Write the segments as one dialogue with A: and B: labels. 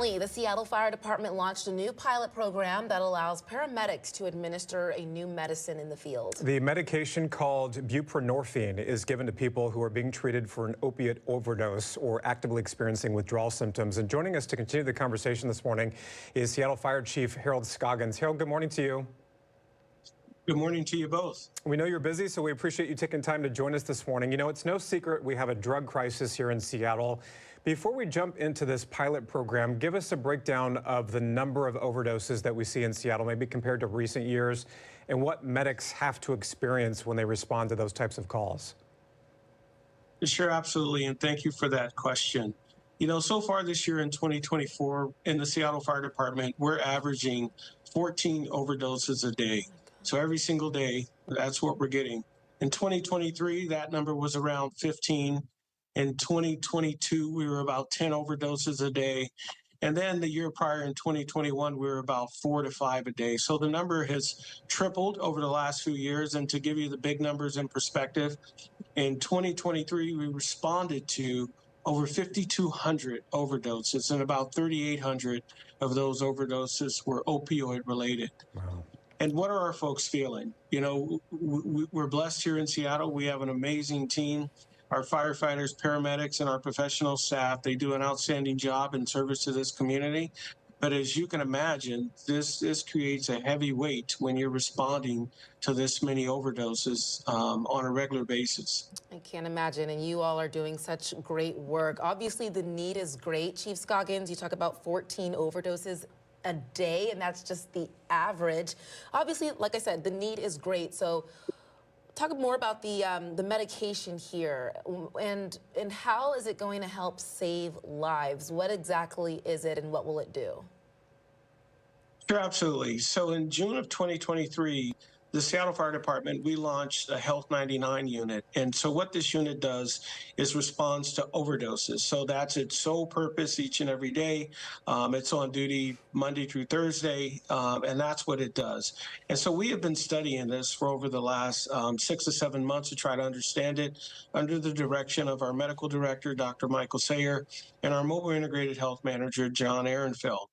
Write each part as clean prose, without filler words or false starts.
A: Recently, the Seattle Fire Department launched a new pilot program that allows paramedics to administer a new medicine in the field.
B: The medication called Buprenorphine is given to people who are being treated for an opiate overdose or actively experiencing withdrawal symptoms. And joining us to continue the conversation this morning is Seattle Fire Chief Harold Scoggins. Harold, good morning to you.
C: Good morning to you both.
B: We know you're busy, so we appreciate you taking time to join us this morning. You know, it's no secret we have a drug crisis here in Seattle. Before we jump into this pilot program, give us a breakdown of the number of overdoses that we see in Seattle, maybe compared to recent years, and what medics have to experience when they respond to those types of calls.
C: Sure, absolutely, and thank you for that question. You know, so far this year in 2024, in the Seattle Fire Department, we're averaging 14 overdoses a day. So every single day, that's what we're getting. In 2023, that number was around 15. In 2022, we were about 10 overdoses a day. And then the year prior in 2021, we were about 4 to 5 a day. So the number has tripled over the last few years. And to give you the big numbers in perspective, in 2023, we responded to over 5,200 overdoses, and about 3,800 of those overdoses were opioid related.
B: Wow.
C: And what are our folks feeling? You know, we're blessed here in Seattle. We have an amazing team. Our firefighters, paramedics, and our professional staff, they do an outstanding job in service to this community. But as you can imagine, this creates a heavy weight when you're responding to this many overdoses on a regular basis.
A: I can't imagine, and you all are doing such great work. Obviously, the need is great. Chief Scoggins, you talk about 14 overdoses a day, and that's just the average. Obviously, like I said, the need is great. So talk more about the medication here, and how is it going to help save lives? What exactly is it, and what will it do?
C: Sure, absolutely. So in June of 2023, the Seattle Fire Department, we launched a Health 99 unit. And so what this unit does is responds to overdoses. So that's its sole purpose each and every day. It's on duty Monday through Thursday, and that's what it does. And so we have been studying this for over the last 6 to 7 months to try to understand it under the direction of our medical director, Dr. Michael Sayer, and our mobile integrated health manager, John Ehrenfeld.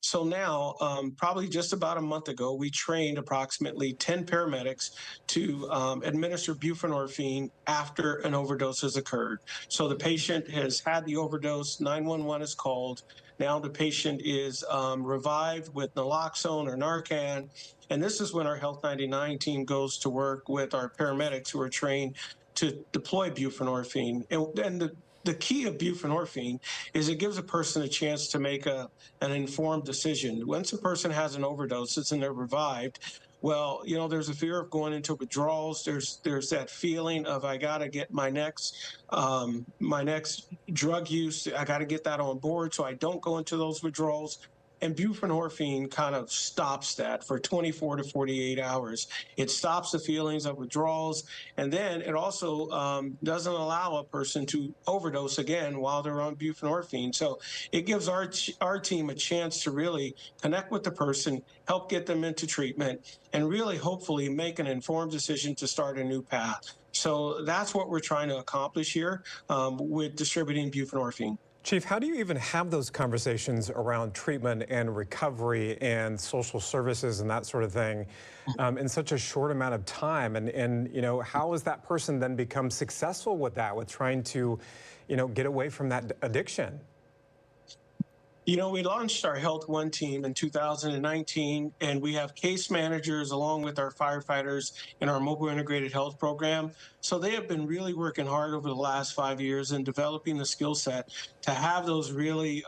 C: So now, probably just about a month ago, we trained approximately 10 paramedics to administer buprenorphine after an overdose has occurred. So the patient has had the overdose, 911 is called. Now the patient is revived with naloxone or Narcan. And this is when our Health 99 team goes to work with our paramedics who are trained to deploy buprenorphine. And the key of buprenorphine is it gives a person a chance to make an informed decision. Once a person has an overdose and they're revived, well, you know, there's a fear of going into withdrawals. There's that feeling of I got to get my next drug use. I got to get that on board so I don't go into those withdrawals. And buprenorphine kind of stops that for 24 to 48 hours. It stops the feelings of withdrawals, and then it also doesn't allow a person to overdose again while they're on buprenorphine. So it gives our team a chance to really connect with the person, help get them into treatment, and really hopefully make an informed decision to start a new path. So that's what we're trying to accomplish here with distributing buprenorphine.
B: Chief, how do you even have those conversations around treatment and recovery and social services and that sort of thing in such a short amount of time? And you know, how has that person then become successful with that, with trying to, you know, get away from that addiction?
C: You know, we launched our Health One team in 2019, and we have case managers along with our firefighters in our mobile integrated health program. So they have been really working hard over the last 5 years in developing the skill set to have those really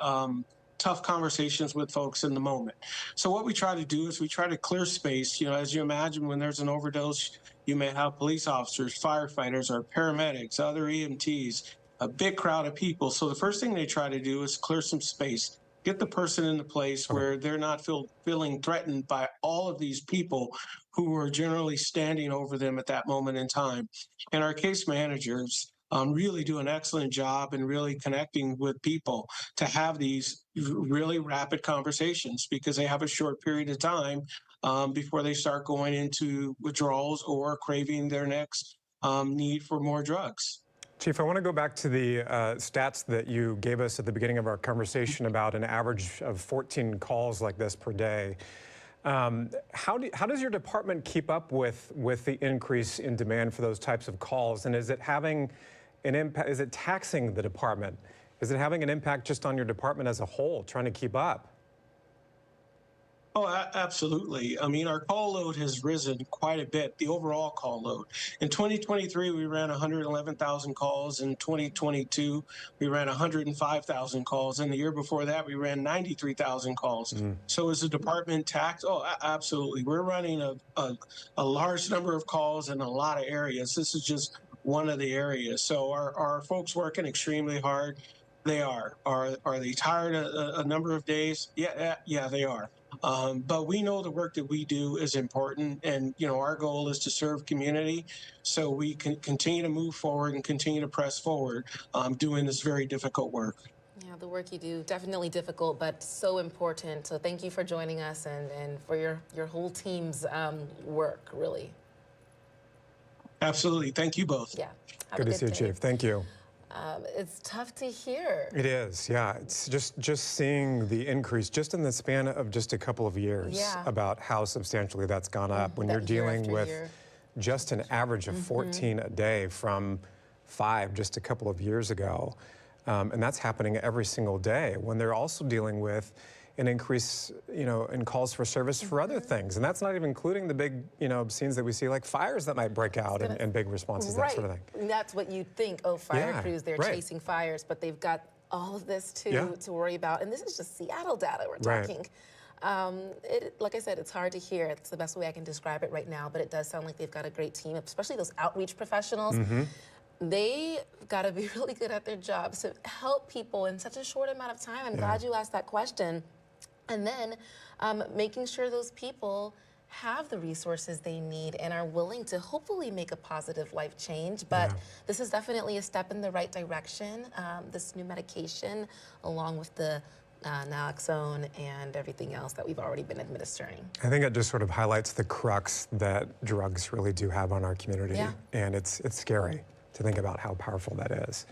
C: tough conversations with folks in the moment. So what we try to do is we try to clear space. You know, as you imagine, when there's an overdose, you may have police officers, firefighters, or paramedics, other EMTs, a big crowd of people. So the first thing they try to do is clear some space. Get the person in the place where they're not feeling threatened by all of these people who are generally standing over them at that moment in time. And our case managers really do an excellent job in really connecting with people to have these really rapid conversations because they have a short period of time before they start going into withdrawals or craving their next need for more drugs.
B: Chief, I want to go back to the stats that you gave us at the beginning of our conversation about an average of 14 calls like this per day. How does your department keep up with the increase in demand for those types of calls? And is it having an impact? Is it taxing the department? Is it having an impact just on your department as a whole, trying to keep up?
C: Oh, absolutely. I mean, our call load has risen quite a bit, the overall call load. In 2023, we ran 111,000 calls. In 2022, we ran 105,000 calls. And the year before that, we ran 93,000 calls. So is the department taxed? Oh, absolutely. We're running a large number of calls in a lot of areas. This is just one of the areas. So our folks working extremely hard. They are. Are they tired a number of days? Yeah, they are. But we know the work that we do is important, and our goal is to serve community, so we can continue to move forward and continue to press forward, doing this very difficult work.
A: Yeah, the work you do, definitely difficult, but so important. So thank you for joining us and for your whole team's work, really.
C: Absolutely. Thank you both.
A: Yeah.
B: Good to see you, Chief. Thank you.
A: It's tough to hear.
B: It is, yeah. It's just seeing the increase just in the span of just a couple of years about how substantially that's gone up when you're dealing with just an average of 14 a day from 5 just a couple of years ago. And that's happening every single day when they're also dealing with an increase, in calls for service for other things. And that's not even including the big, scenes that we see, like fires that might break out and big responses, that sort of thing.
A: And that's what you'd think, fire crews, they're chasing fires, but they've got all of this to worry about. And this is just Seattle data we're talking. Like I said, it's hard to hear. It's the best way I can describe it right now, but it does sound like they've got a great team, especially those outreach professionals. They got to be really good at their jobs to help people in such a short amount of time. I'm glad you asked that question. And then making sure those people have the resources they need and are willing to hopefully make a positive life change. But this is definitely a step in the right direction. This new medication, along with the naloxone and everything else that we've already been administering.
B: I think it just sort of highlights the crux that drugs really do have on our community. And it's scary to think about how powerful that is.